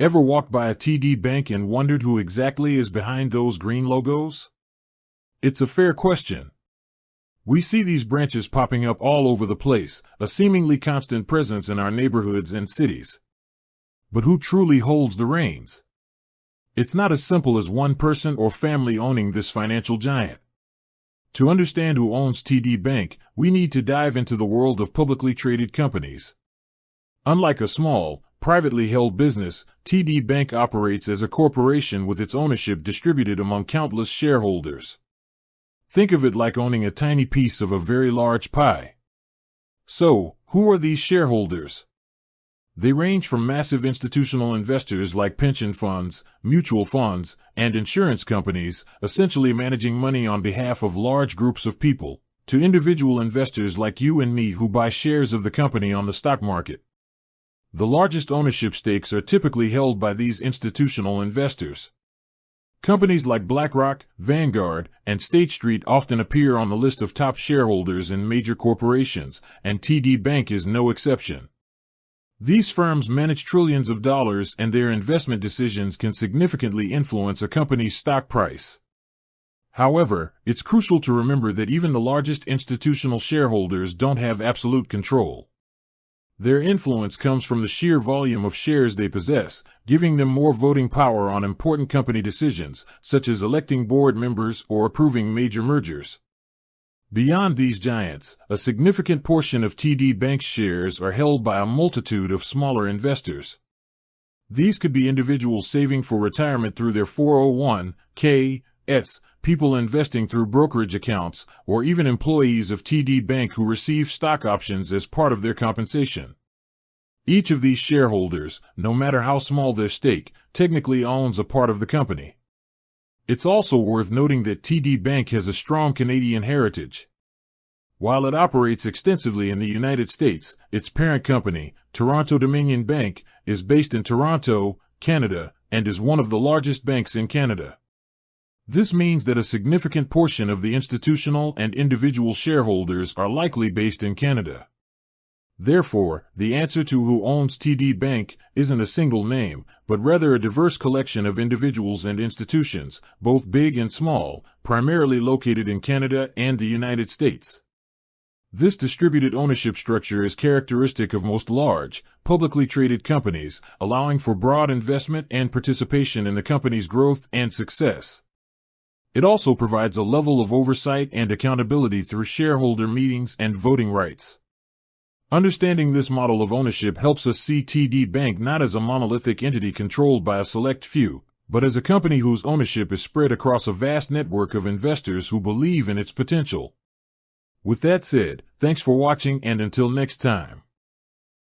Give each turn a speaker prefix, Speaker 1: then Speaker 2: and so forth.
Speaker 1: Ever walked by a TD Bank and wondered who exactly is behind those green logos? It's a fair question. We see these branches popping up all over the place, a seemingly constant presence in our neighborhoods and cities. But who truly holds the reins? It's not as simple as one person or family owning this financial giant. To understand who owns TD Bank, we need to dive into the world of publicly traded companies. Unlike a small, privately held business, TD Bank operates as a corporation with its ownership distributed among countless shareholders. Think of it like owning a tiny piece of a very large pie. So, who are these shareholders? They range from massive institutional investors like pension funds, mutual funds, and insurance companies, essentially managing money on behalf of large groups of people, to individual investors like you and me who buy shares of the company on the stock market. The largest ownership stakes are typically held by these institutional investors. Companies like BlackRock, Vanguard, and State Street often appear on the list of top shareholders in major corporations, and TD Bank is no exception. These firms manage trillions of dollars, and their investment decisions can significantly influence a company's stock price. However, it's crucial to remember that even the largest institutional shareholders don't have absolute control. Their influence comes from the sheer volume of shares they possess, giving them more voting power on important company decisions, such as electing board members or approving major mergers. Beyond these giants, a significant portion of TD Bank's shares are held by a multitude of smaller investors. These could be individuals saving for retirement through their 401(k)s, people investing through brokerage accounts, or even employees of TD Bank who receive stock options as part of their compensation. Each of these shareholders, no matter how small their stake, technically owns a part of the company. It's also worth noting that TD Bank has a strong Canadian heritage. While it operates extensively in the United States, its parent company, Toronto-Dominion Bank, is based in Toronto, Canada, and is one of the largest banks in Canada. This means that a significant portion of the institutional and individual shareholders are likely based in Canada. Therefore, the answer to who owns TD Bank isn't a single name, but rather a diverse collection of individuals and institutions, both big and small, primarily located in Canada and the United States. This distributed ownership structure is characteristic of most large, publicly traded companies, allowing for broad investment and participation in the company's growth and success. It also provides a level of oversight and accountability through shareholder meetings and voting rights. Understanding this model of ownership helps us see TD Bank not as a monolithic entity controlled by a select few, but as a company whose ownership is spread across a vast network of investors who believe in its potential. With that said, thanks for watching, and until next time.